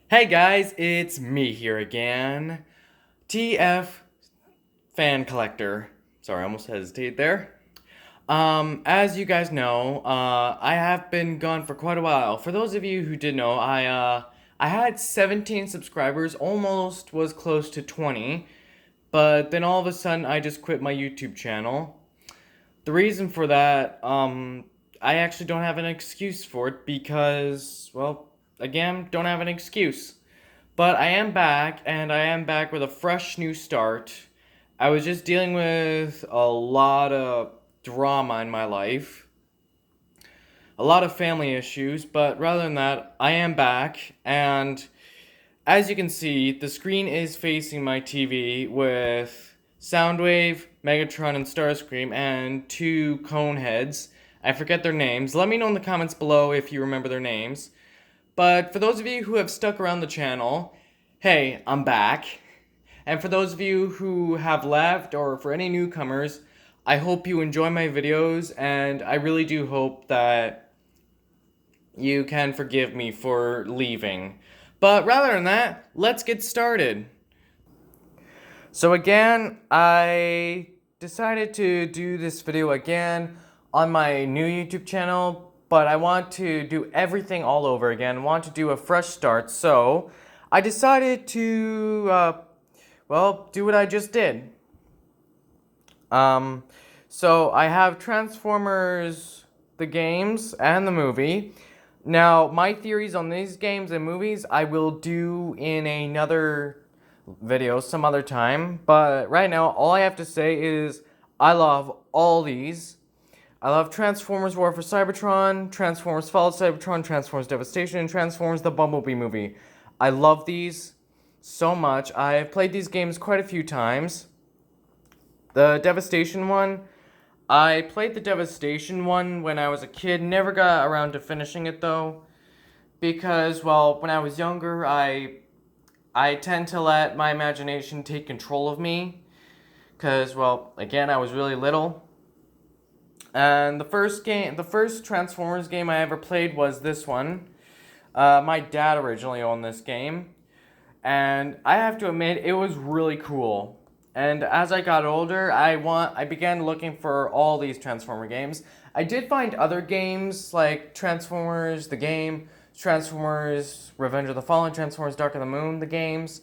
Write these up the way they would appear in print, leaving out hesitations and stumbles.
Hey guys, it's me here again. TF Fan Collector. Sorry, I almost hesitated there. As you guys know, I have been gone for quite a while. For those of you who did know, I had 17 subscribers, almost was close to 20, but then all of a sudden I just quit my YouTube channel. The reason for that, I actually don't have an excuse for it because, well, again, don't have an excuse. But I am back, and I am back with a fresh new start. I was just dealing with a lot of drama in my life, a lot of family issues, but rather than that, I am back, and as you can see, the screen is facing my TV with Soundwave, Megatron, and Starscream, and two cone heads. I forget their names. Let me know in the comments below if you remember their names. But for those of you who have stuck around the channel, hey, I'm back. And for those of you who have left, or for any newcomers, I hope you enjoy my videos, and I really do hope that you can forgive me for leaving. But rather than that, let's get started. So again, I decided to do this video again on my new YouTube channel, but I want to do everything all over again. I want to do a fresh start, so I decided to, well, do what I just did. So I have Transformers, the games, and the movie. Now, my theories on these games and movies I will do in another video some other time, but right now all I have to say is I love all these. I love Transformers War for Cybertron, Transformers Fall of Cybertron, Transformers Devastation, and Transformers the Bumblebee movie. I love these so much. I have played these games quite a few times. The Devastation one, I played the Devastation one when I was a kid, never got around to finishing it though, because, well, when I was younger, I tend to let my imagination take control of me, because, well, again, I was really little. And the first Transformers game I ever played was this one. My dad originally owned this game, and I have to admit, it was really cool. And as I got older, I began looking for all these Transformer games. I did find other games like Transformers the game, Transformers Revenge of the Fallen, Transformers Dark of the Moon the games,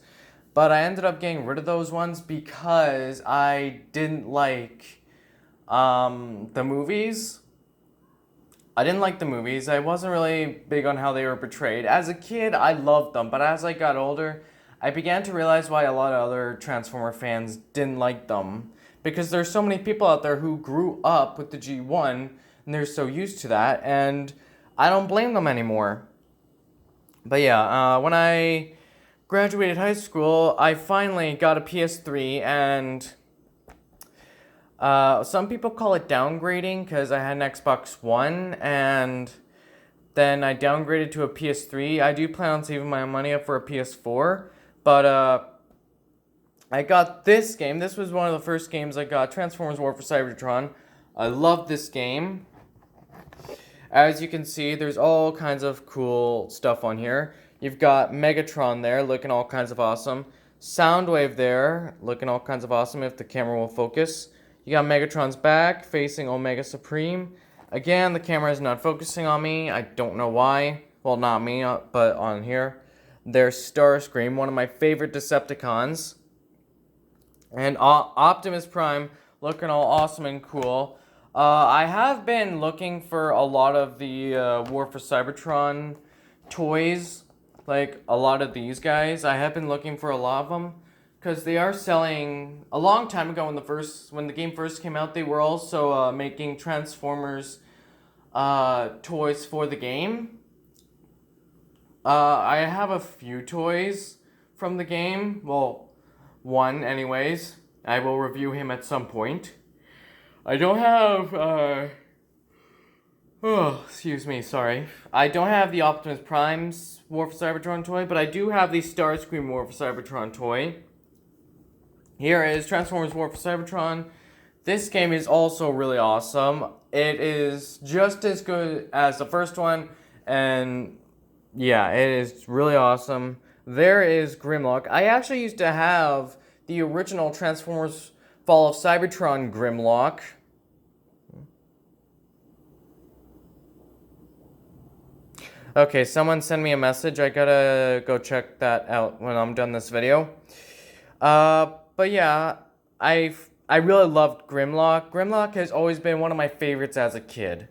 but I ended up getting rid of those ones because I didn't like the movies. I didn't like the movies. I wasn't really big on how they were portrayed. As a kid, I loved them, but as I got older, I began to realize why a lot of other Transformer fans didn't like them. Because there's so many people out there who grew up with the G1, and they're so used to that, and I don't blame them anymore. But yeah, when I graduated high school, I finally got a PS3, and some people call it downgrading because I had an Xbox One, and then I downgraded to a PS3. I do plan on saving my money up for a PS4, but I got this game. This was one of the first games I got, Transformers War for Cybertron. I love this game. As you can see, there's all kinds of cool stuff on here. You've got Megatron there, looking all kinds of awesome. Soundwave there, looking all kinds of awesome if the camera will focus. You got Megatron's back, facing Omega Supreme. Again, the camera is not focusing on me. I don't know why. Well, not me, but on here. There's Starscream, one of my favorite Decepticons. And Optimus Prime, looking all awesome and cool. I have been looking for a lot of the War for Cybertron toys, like a lot of these guys. I have been looking for a lot of them because they are selling. A long time ago, when the game first came out, they were also making Transformers toys for the game. I have a few toys from the game. Well, one, anyways. I will review him at some point. I don't have, oh, excuse me, sorry. I don't have the Optimus Prime's War for Cybertron toy, but I do have the Starscream War for Cybertron toy. Here is Transformers War for Cybertron. This game is also really awesome. It is just as good as the first one, and yeah, it is really awesome. there is Grimlock. I actually used to have the original Transformers Fall of Cybertron Grimlock. Okay, someone sent me a message. I gotta go check that out when I'm done this video. But yeah, I really loved Grimlock. Grimlock has always been one of my favorites as a kid.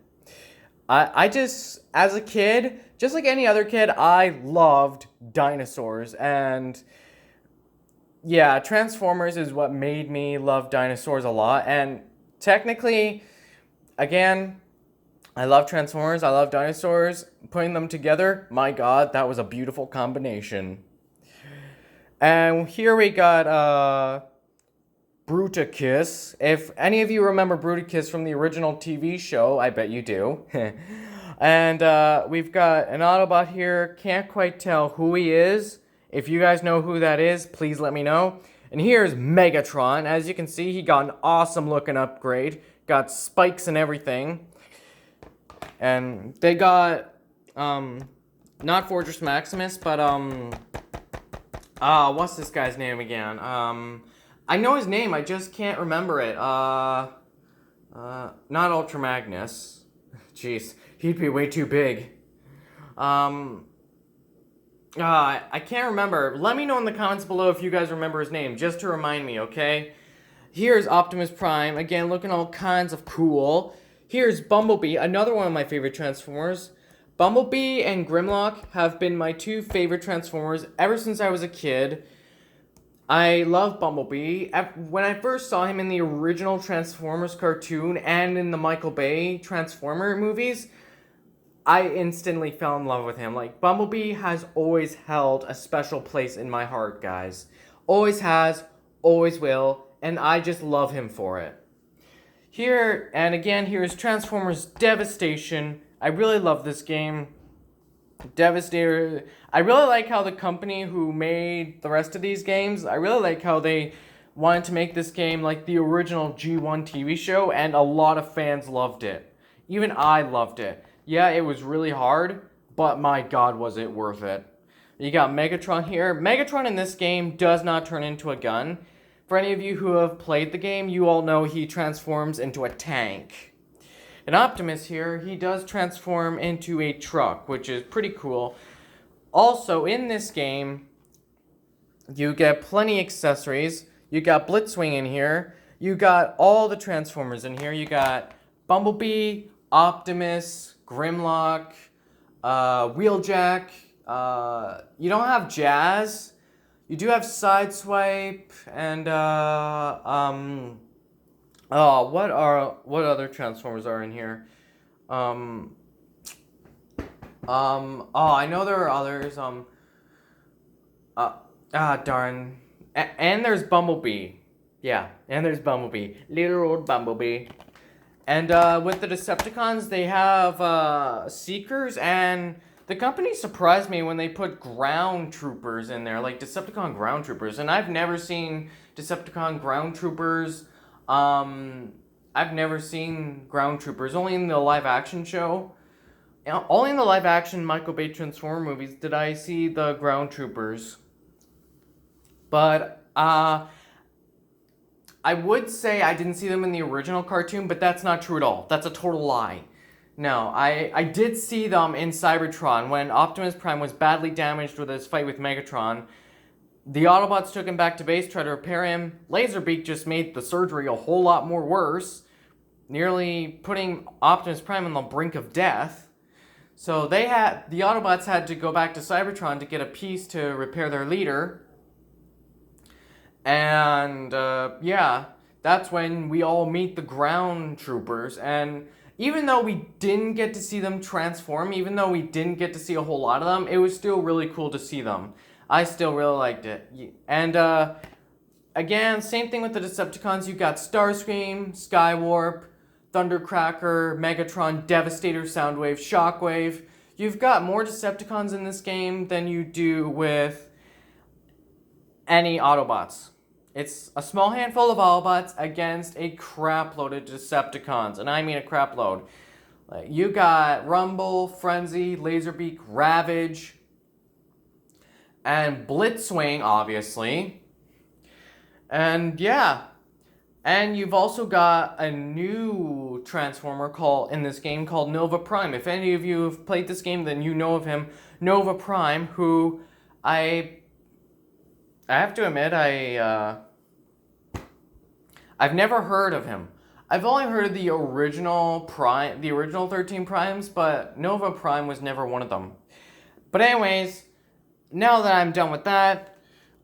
I just, as a kid, just like any other kid, I loved dinosaurs. And yeah, Transformers is what made me love dinosaurs a lot. And technically, again, I love Transformers, I love dinosaurs. Putting them together, my god, that was a beautiful combination. And here we got, Bruticus. If any of you remember Bruticus from the original TV show, I bet you do. And we've got an Autobot here. Can't quite tell who he is. If you guys know who that is, please let me know. And here's Megatron. As you can see, he got an awesome looking upgrade. Got spikes and everything. And they got, not Fortress Maximus, but, what's this guy's name again? I know his name, I just can't remember it. Not Ultra Magnus. Jeez, he'd be way too big. I can't remember. Let me know in the comments below if you guys remember his name, just to remind me, okay? Here's Optimus Prime, again, looking all kinds of cool. Here's Bumblebee, another one of my favorite Transformers. Bumblebee and Grimlock have been my two favorite Transformers ever since I was a kid. I love Bumblebee. When I first saw him in the original Transformers cartoon and in the Michael Bay Transformer movies, I instantly fell in love with him. Like, Bumblebee has always held a special place in my heart, guys. Always has, always will, and I just love him for it. Here, and again, here's Transformers Devastation. I really love this game. Devastator. I really like how the company who made the rest of these games, I really like how they wanted to make this game like the original G1 TV show, and a lot of fans loved it. Even I loved it. Yeah, it was really hard, but my god, was it worth it. You got Megatron here. Megatron in this game does not turn into a gun. For any of you who have played the game, you all know he transforms into a tank. And Optimus here, he does transform into a truck, which is pretty cool. Also, in this game, you get plenty of accessories. You got Blitzwing in here. You got all the Transformers in here. You got Bumblebee, Optimus, Grimlock, Wheeljack. You don't have Jazz. You do have Sideswipe, and what other Transformers are in here? I know there are others. Darn. And there's Bumblebee. Yeah, and there's Bumblebee. Little old Bumblebee. And with the Decepticons, they have Seekers, and the company surprised me when they put Ground Troopers in there, like Decepticon Ground Troopers. And I've never seen Decepticon Ground Troopers. I've never seen Ground Troopers, only in the live action show. Only in the live action Michael Bay Transformer movies did I see the Ground Troopers. But, I would say I didn't see them in the original cartoon, but that's not true at all. That's a total lie. No, I did see them in Cybertron when Optimus Prime was badly damaged with his fight with Megatron. The Autobots took him back to base, tried to repair him. Laserbeak just made the surgery a whole lot more worse, nearly putting Optimus Prime on the brink of death. So the Autobots had to go back to Cybertron to get a piece to repair their leader. And, yeah, that's when we all meet the Ground Troopers. And even though we didn't get to see them transform, even though we didn't get to see a whole lot of them, it was still really cool to see them. I still really liked it. And, again, same thing with the Decepticons. You got Starscream, Skywarp, Thundercracker, Megatron, Devastator, Soundwave, Shockwave. You've got more Decepticons in this game than you do with any Autobots. It's a small handful of Autobots against a crap-load of Decepticons, and I mean a crap-load. Like, you got Rumble, Frenzy, Laserbeak, Ravage, and Blitzwing, obviously. And yeah. And you've also got a new Transformer in this game called Nova Prime. If any of you have played this game, then you know of him, Nova Prime, who I have to admit I've never heard of him. I've only heard of the original 13 Primes, but Nova Prime was never one of them. But anyways, now that I'm done with that,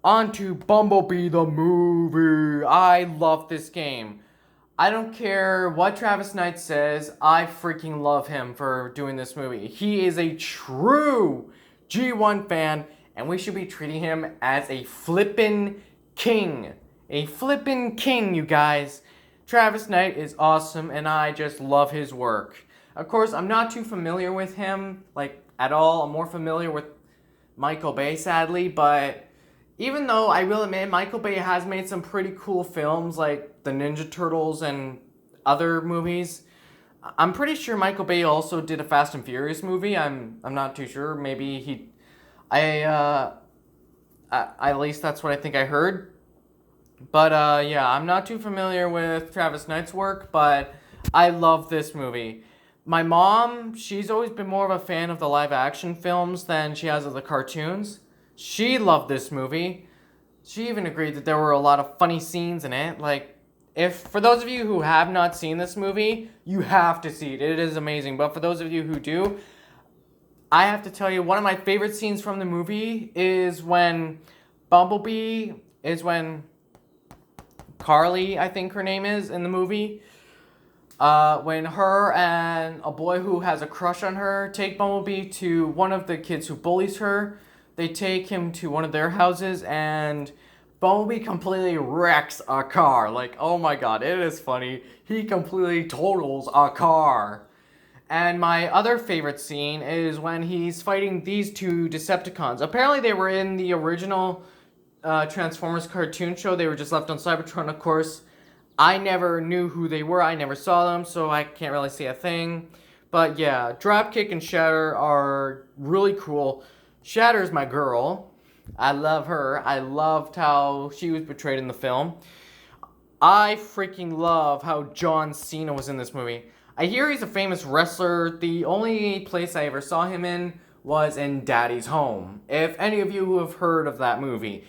on to Bumblebee the movie. I love this game. I don't care what Travis Knight says, I freaking love him for doing this movie. He is a true G1 fan, and we should be treating him as a flippin' king. A flippin' king, you guys. Travis Knight is awesome, and I just love his work. Of course, I'm not too familiar with him, at all. I'm more familiar with Michael Bay, sadly, but even though I will admit Michael Bay has made some pretty cool films like the Ninja Turtles and other movies, I'm pretty sure Michael Bay also did a Fast and Furious movie. I'm not too sure. Maybe at least that's what I think I heard. But yeah, I'm not too familiar with Travis Knight's work, but I love this movie. My mom, she's always been more of a fan of the live action films than she has of the cartoons. She loved this movie. She even agreed that there were a lot of funny scenes in it. For those of you who have not seen this movie, you have to see it. It is amazing. But for those of you who do, I have to tell you, one of my favorite scenes from the movie is when Carly, I think her name is, in the movie, when her and a boy who has a crush on her take Bumblebee to one of the kids who bullies her. They take him to one of their houses, and Bumblebee completely wrecks a car. Oh my god, it is funny. He completely totals a car. And my other favorite scene is when he's fighting these two Decepticons. Apparently they were in the original Transformers cartoon show. They were just left on Cybertron, of course. I never knew who they were. I never saw them, so I can't really say a thing. But yeah, Dropkick and Shatter are really cool. Shatter's my girl. I love her. I loved how she was portrayed in the film. I freaking love how John Cena was in this movie. I hear he's a famous wrestler. The only place I ever saw him in was in Daddy's Home. If any of you have heard of that movie.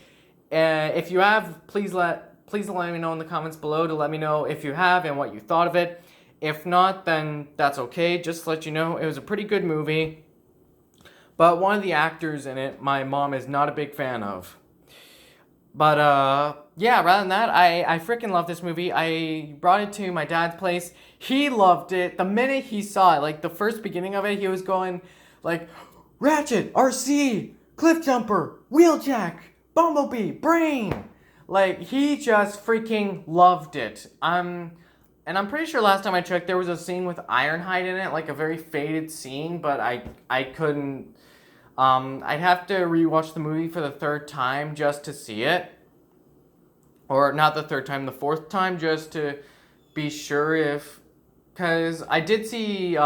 If you have, please let me know in the comments below to let me know if you have and what you thought of it. If not, then that's okay. Just to let you know, it was a pretty good movie. But one of the actors in it, my mom is not a big fan of. But, yeah, rather than that, I freaking love this movie. I brought it to my dad's place. He loved it. The minute he saw it, the first beginning of it, he was going, Ratchet, RC, Cliffjumper, Wheeljack, Bumblebee, Brain. He just freaking loved it. And I'm pretty sure last time I checked, there was a scene with Ironhide in it, a very faded scene, but I couldn't. I'd have to rewatch the movie for the third time just to see it. Or not the third time, the fourth time, just to be sure because I did see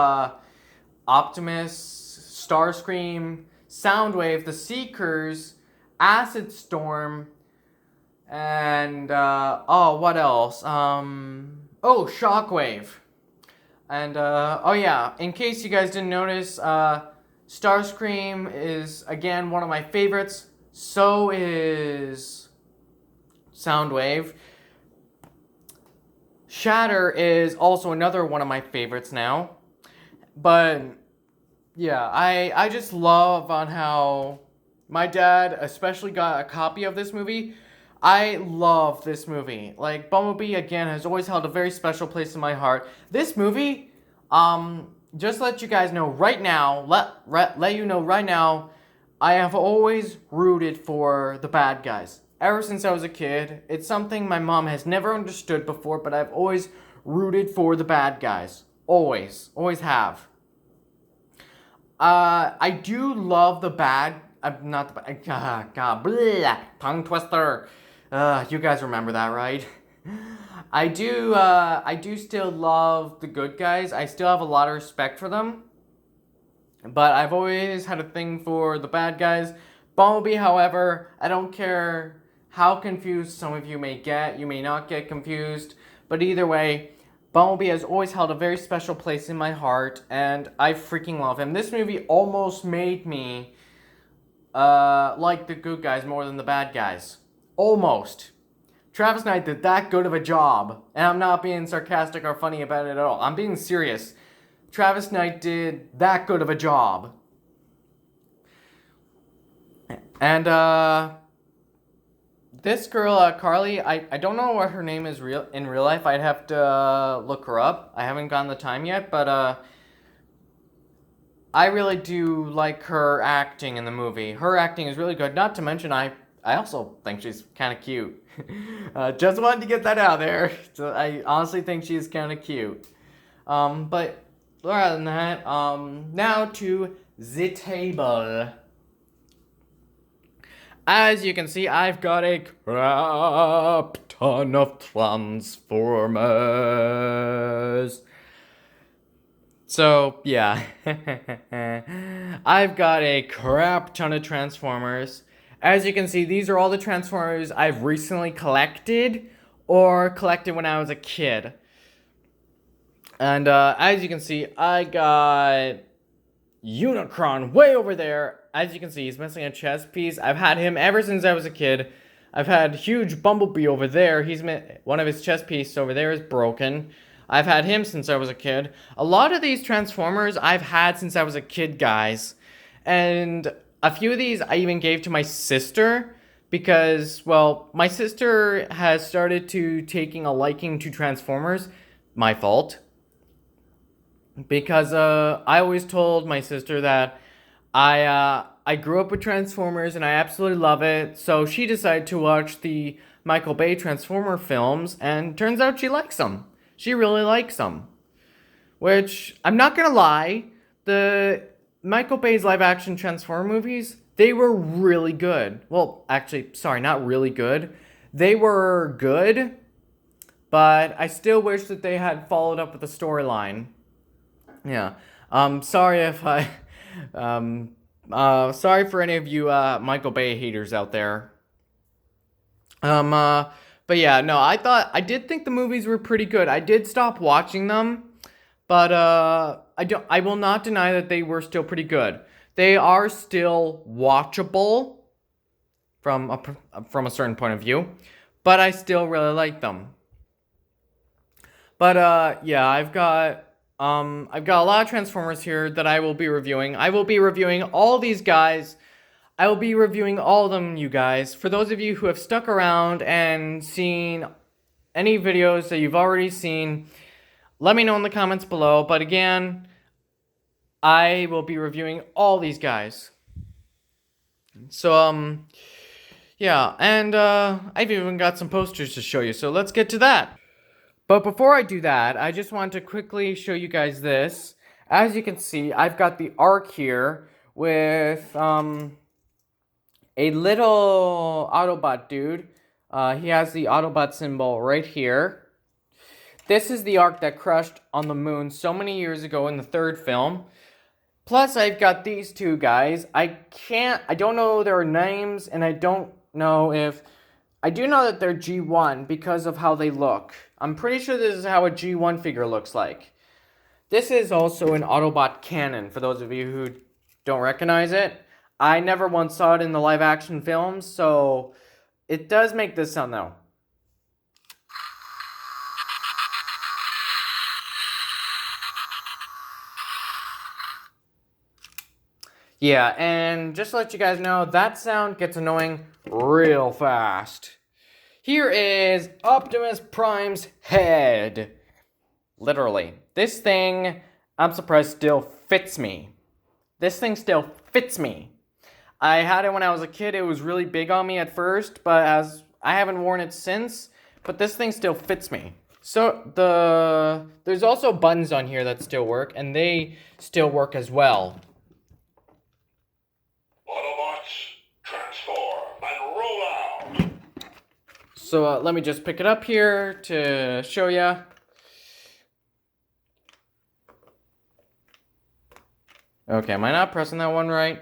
Optimus, Starscream, Soundwave, the Seekers, Acid Storm, and, what else? Shockwave. And, yeah, in case you guys didn't notice, Starscream is, again, one of my favorites. So is Soundwave. Shatter is also another one of my favorites now. But, yeah, I just love on how my dad especially got a copy of this movie. I love this movie. Bumblebee, again, has always held a very special place in my heart. This movie, just to let you guys know right now, let you know right now, I have always rooted for the bad guys. Ever since I was a kid, it's something my mom has never understood before, but I've always rooted for the bad guys. Always. Always have. I do love the bad, not the bad, God, bleh, tongue twister. You guys remember that, right? I do still love the good guys. I still have a lot of respect for them. But I've always had a thing for the bad guys. Bumblebee, however, I don't care how confused some of you may get. You may not get confused, but either way, Bumblebee has always held a very special place in my heart, and I freaking love him. This movie almost made me like the good guys more than the bad guys. Almost. Travis Knight did that good of a job, and I'm not being sarcastic or funny about it at all. I'm being serious. Travis Knight did that good of a job. And, this girl, Carly, I don't know what her name is in real life. I'd have to look her up. I haven't gotten the time yet, but, I really do like her acting in the movie. Her acting is really good. Not to mention, I also think she's kind of cute. Just wanted to get that out there. So I honestly think she's kind of cute. But other than that, now to the table. As you can see, I've got a crap ton of Transformers. So, yeah. I've got a crap ton of Transformers. As you can see, these are all the Transformers I've recently collected or collected when I was a kid. And as you can see, I got Unicron way over there. As you can see, he's missing a chest piece. I've had him ever since I was a kid. I've had huge Bumblebee over there. One of his chest pieces over there is broken. I've had him since I was a kid. A lot of these Transformers I've had since I was a kid, guys. And a few of these I even gave to my sister because, well, my sister has started to taking a liking to Transformers. My fault. Because I always told my sister that I grew up with Transformers and I absolutely love it. So she decided to watch the Michael Bay Transformer films, and turns out she likes them. She really likes them. Which, I'm not gonna lie, the Michael Bay's live action Transformer movies, they were really good. Well, actually, sorry, not really good. They were good, but I still wish that they had followed up with the storyline. Yeah. Sorry if I, sorry for any of you, Michael Bay haters out there. But yeah, no, I did think the movies were pretty good. I did stop watching them, but, I will not deny that they were still pretty good. They are still watchable from a certain point of view, but I still really like them. But, yeah, I've got a lot of Transformers here that I will be reviewing. I will be reviewing all these guys. I will be reviewing all of them, you guys. For those of you who have stuck around and seen any videos that you've already seen, let me know in the comments below. But again, I will be reviewing all these guys. So, yeah, and I've even got some posters to show you, so let's get to that. But before I do that, I just want to quickly show you guys this. As you can see, I've got the Ark here with a little Autobot dude. He has the Autobot symbol right here. This is the Ark that crashed on the moon so many years ago in the third film. Plus, I've got these two guys. I don't know their names, and I don't know if... I do know that they're G1 because of how they look. I'm pretty sure this is how a G1 figure looks like. This is also an Autobot cannon, for those of you who don't recognize it. I never once saw it in the live action films, so it does make this sound though. Yeah, and just to let you guys know, that sound gets annoying real fast. Here is Optimus Prime's head. Literally. This thing, I'm surprised, still fits me. This thing still fits me. I had it when I was a kid. It was really big on me at first, but I haven't worn it since. But this thing still fits me. So there's also buttons on here that still work, and they still work as well. Autobots, transform and roll out. So let me just pick it up here to show ya. Okay, am I not pressing that one right?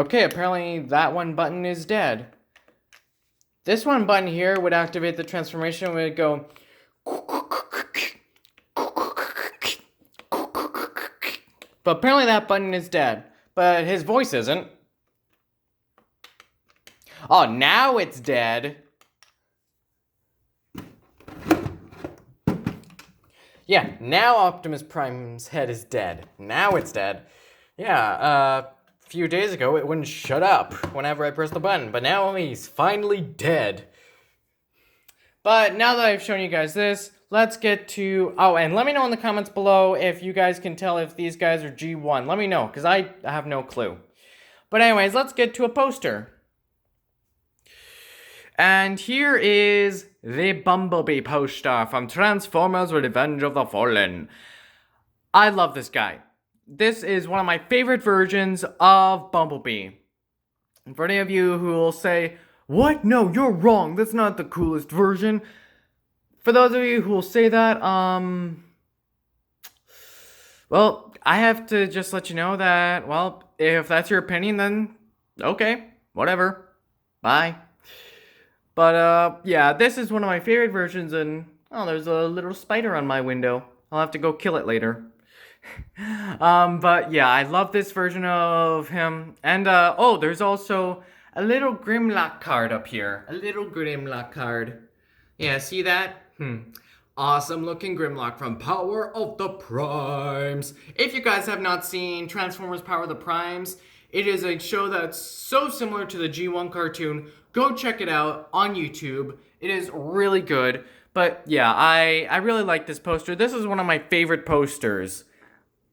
Okay, apparently that one button is dead. This one button here would activate the transformation. It would go. But apparently that button is dead. But his voice isn't. Oh, now it's dead. Yeah, now Optimus Prime's head is dead. Now it's dead. Yeah, a few days ago it wouldn't shut up whenever I pressed the button, but now he's finally dead. But now that I've shown you guys this, let's get to... Oh, and let me know in the comments below if you guys can tell if these guys are G1. Let me know, because I have no clue. But anyways, let's get to a poster. And here is the Bumblebee poster from Transformers Revenge of the Fallen. I love this guy. This is one of my favorite versions of Bumblebee. And for any of you who will say, what? No, you're wrong. That's not the coolest version. For those of you who will say that, well, I have to just let you know that, well, if that's your opinion, then okay, whatever. Bye. But, yeah, this is one of my favorite versions, and, oh, there's a little spider on my window. I'll have to go kill it later. But, yeah, I love this version of him. And, oh, there's also a little Grimlock card up here. A little Grimlock card. Yeah, see that? Awesome looking Grimlock from Power of the Primes. If you guys have not seen Transformers Power of the Primes, it is a show that's so similar to the G1 cartoon. Go check it out on YouTube. It is really good. But yeah, I really like this poster. This is one of my favorite posters.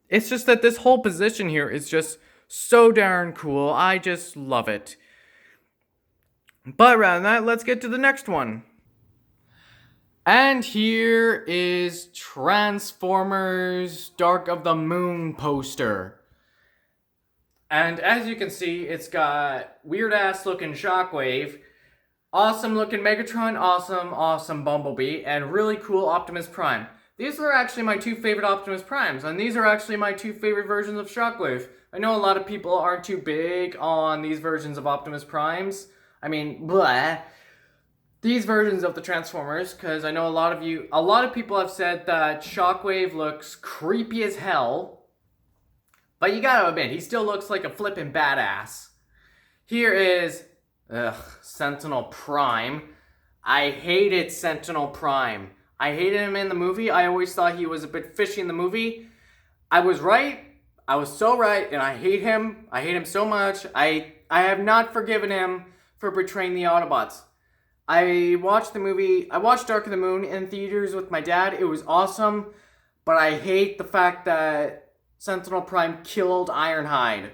It's just that this whole position here is just so darn cool. I just love it. But rather than that, let's get to the next one. And here is Transformers Dark of the Moon poster. And as you can see, it's got weird-ass looking Shockwave, awesome looking Megatron, awesome Bumblebee, and really cool Optimus Prime. These are actually my two favorite Optimus Primes, and these are actually my two favorite versions of Shockwave. I know a lot of people aren't too big on these versions of Optimus Primes. I mean, blah. These versions of the Transformers, because I know a lot of people have said that Shockwave looks creepy as hell. But you gotta admit, he still looks like a flippin' badass. Here is, Sentinel Prime. I hated Sentinel Prime. I hated him in the movie. I always thought he was a bit fishy in the movie. I was right. I was so right, and I hate him. I hate him so much. I have not forgiven him for betraying the Autobots. I watched Dark of the Moon in theaters with my dad. It was awesome, but I hate the fact that Sentinel Prime killed Ironhide.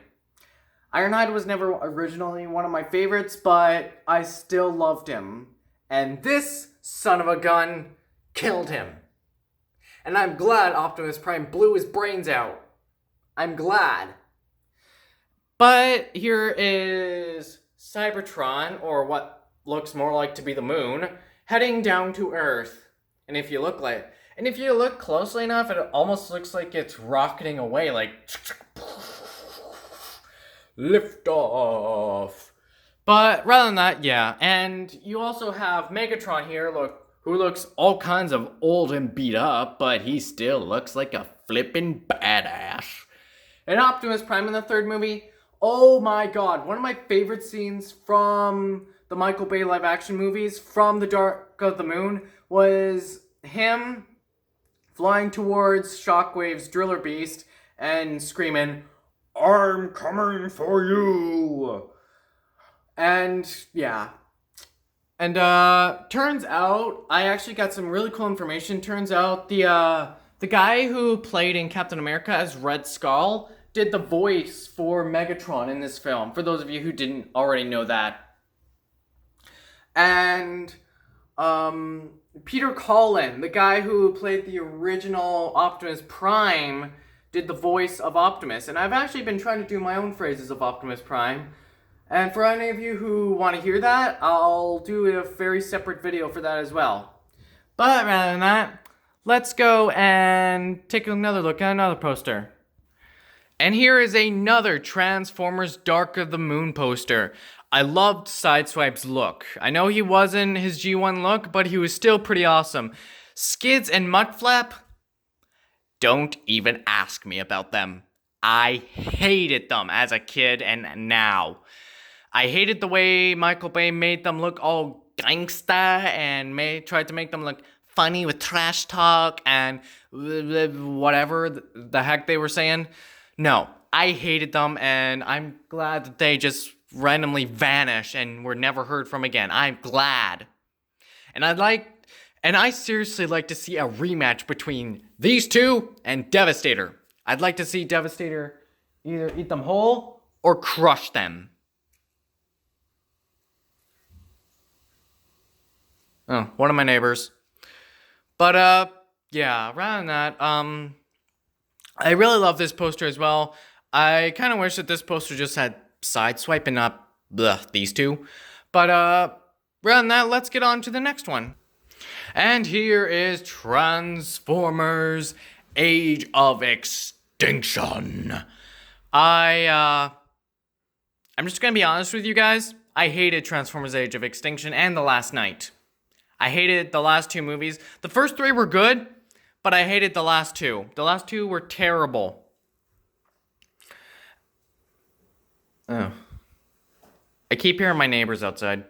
Ironhide was never originally one of my favorites, but I still loved him. And this son of a gun killed him. And I'm glad Optimus Prime blew his brains out. I'm glad. But here is Cybertron, or what looks more like to be the moon, heading down to Earth. And if you look closely enough, it almost looks like it's rocketing away, like lift off. But rather than that, yeah. And you also have Megatron here, who looks all kinds of old and beat up, but he still looks like a flippin' badass. And Optimus Prime in the third movie, oh my god, one of my favorite scenes from the Michael Bay live action movies from The Dark of the Moon was him flying towards Shockwave's Driller Beast and screaming, "I'm coming for you!" And, yeah. And, turns out, I actually got some really cool information. Turns out the guy who played in Captain America as Red Skull did the voice for Megatron in this film, for those of you who didn't already know that. And, Peter Cullen, the guy who played the original Optimus Prime, did the voice of Optimus. And I've actually been trying to do my own phrases of Optimus Prime. And for any of you who want to hear that, I'll do a very separate video for that as well. But rather than that, let's go and take another look at another poster. And here is another Transformers Dark of the Moon poster. I loved Sideswipe's look. I know he wasn't his G1 look, but he was still pretty awesome. Skids and Mudflap? Don't even ask me about them. I hated them as a kid and now. I hated the way Michael Bay made them look all gangsta and tried to make them look funny with trash talk and whatever the heck they were saying. No, I hated them, and I'm glad that they just randomly vanished and were never heard from again. I'm glad. And I seriously like to see a rematch between these two and Devastator. I'd like to see Devastator either eat them whole or crush them. Oh, one of my neighbors. But, yeah, around that, I really love this poster as well. I kind of wish that this poster just had Sideswipe and not these two. But, around that, let's get on to the next one. And here is Transformers Age of Extinction. I'm just gonna be honest with you guys. I hated Transformers Age of Extinction and The Last Knight. I hated the last two movies. The first three were good, but I hated the last two. The last two were terrible. Oh. I keep hearing my neighbors outside.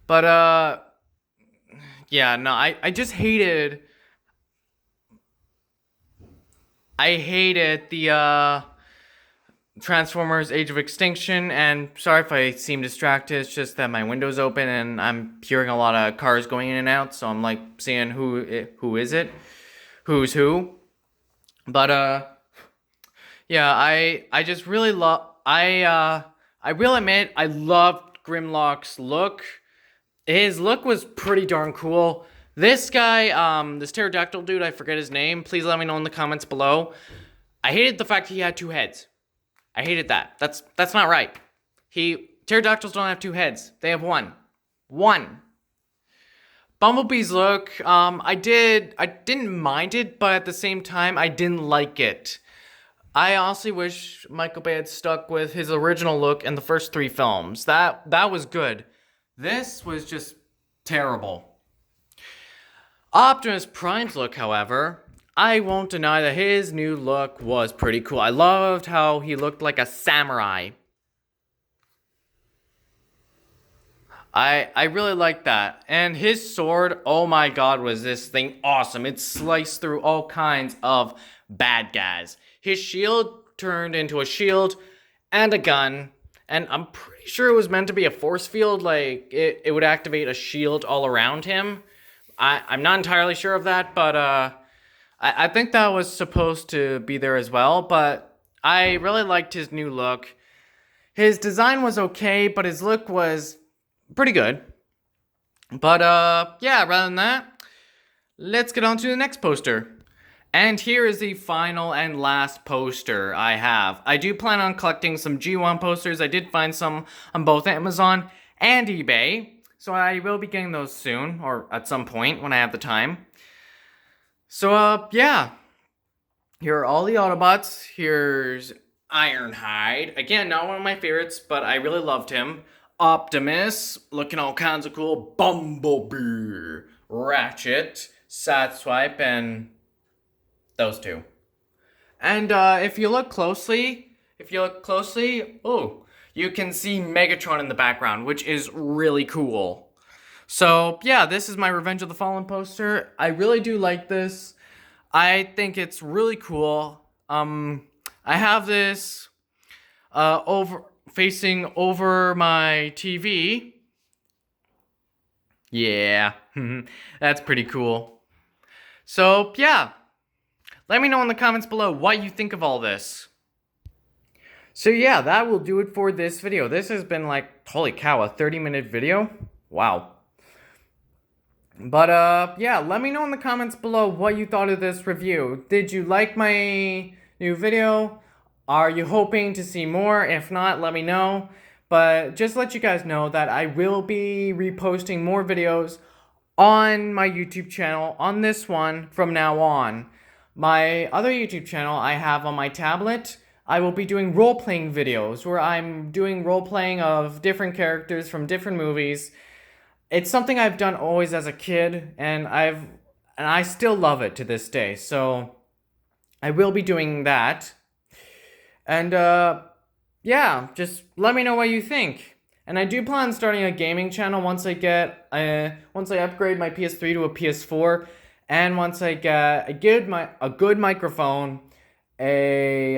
But, yeah, no, I just hated... I hated the, Transformers Age of Extinction, and sorry if I seem distracted, it's just that my window's open and I'm hearing a lot of cars going in and out, so I'm like seeing who is it, who's who. But yeah, I just really I will admit I loved Grimlock's look. His look was pretty darn cool. This guy, this pterodactyl dude, I forget his name. Please let me know in the comments below. I hated the fact he had two heads. I hated that. That's not right. Pterodactyls don't have two heads. They have one. One. Bumblebee's look, I didn't mind it, but at the same time, I didn't like it. I honestly wish Michael Bay had stuck with his original look in the first three films. That was good. This was just terrible. Optimus Prime's look, however, I won't deny that his new look was pretty cool. I loved how he looked like a samurai. I really liked that. And his sword, oh my god, was this thing awesome. It sliced through all kinds of bad guys. His shield turned into a shield and a gun. And I'm pretty sure it was meant to be a force field, like it would activate a shield all around him. I'm not entirely sure of that, but I think that was supposed to be there as well, but I really liked his new look. His design was okay, but his look was pretty good. But yeah, rather than that, let's get on to the next poster. And here is the final and last poster I have. I do plan on collecting some G1 posters. I did find some on both Amazon and eBay. So I will be getting those soon, or at some point when I have the time. So, yeah. Here are all the Autobots. Here's Ironhide. Again, not one of my favorites, but I really loved him. Optimus, looking all kinds of cool. Bumblebee. Ratchet. Sideswipe, and those two. And if you look closely, oh, you can see Megatron in the background, which is really cool. So, yeah, this is my Revenge of the Fallen poster. I really do like this. I think it's really cool. I have this facing over my TV. Yeah, that's pretty cool. So, yeah. Let me know in the comments below what you think of all this. So yeah, that will do it for this video. This has been like, holy cow, a 30-minute video? Wow. But yeah, let me know in the comments below what you thought of this review. Did you like my new video? Are you hoping to see more? If not, let me know. But just let you guys know that I will be reposting more videos on my YouTube channel, on this one, from now on. My other YouTube channel I have on my tablet. I will be doing role-playing videos where I'm doing role-playing of different characters from different movies. It's something I've done always as a kid, and I still love it to this day. So I will be doing that. And yeah, just let me know what you think. And I do plan on starting a gaming channel once I upgrade my PS3 to a PS4, and once I get a good microphone, a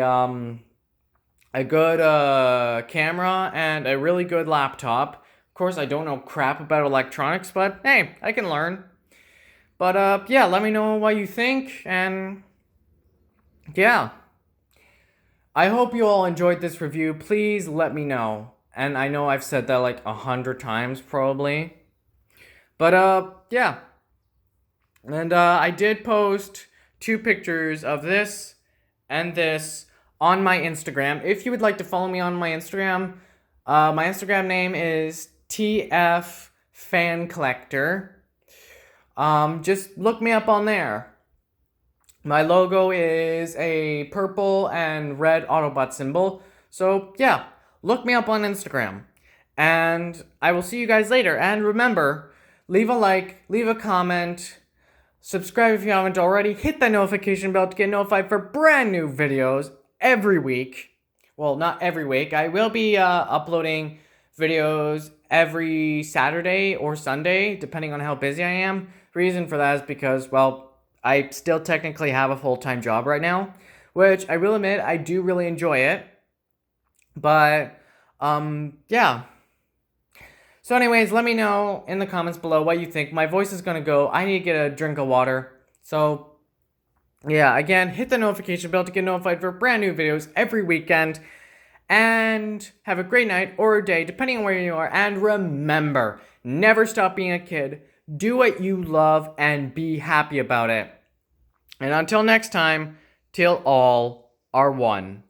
good camera, and a really good laptop. Of course, I don't know crap about electronics, but hey, I can learn. But yeah, let me know what you think, and yeah. I hope you all enjoyed this review. Please let me know. And I know I've said that like 100 times probably. But yeah. And I did post 2 pictures of this and this on my Instagram. If you would like to follow me on my Instagram name is TF Fan Collector. Just look me up on there. My logo is a purple and red Autobot symbol. So yeah, look me up on Instagram. And I will see you guys later. And remember, leave a like, leave a comment, subscribe if you haven't already, hit that notification bell to get notified for brand new videos every week. Well, not every week. I will be uploading videos every Saturday or Sunday, depending on how busy I am. Reason for that is because, well, I still technically have a full-time job right now, which I will admit I do really enjoy it. But, yeah. So anyways, let me know in the comments below what you think. My voice is gonna go. I need to get a drink of water. So, yeah, again, hit the notification bell to get notified for brand new videos every weekend. And have a great night or a day, depending on where you are. And remember, never stop being a kid. Do what you love and be happy about it. And until next time, till all are one.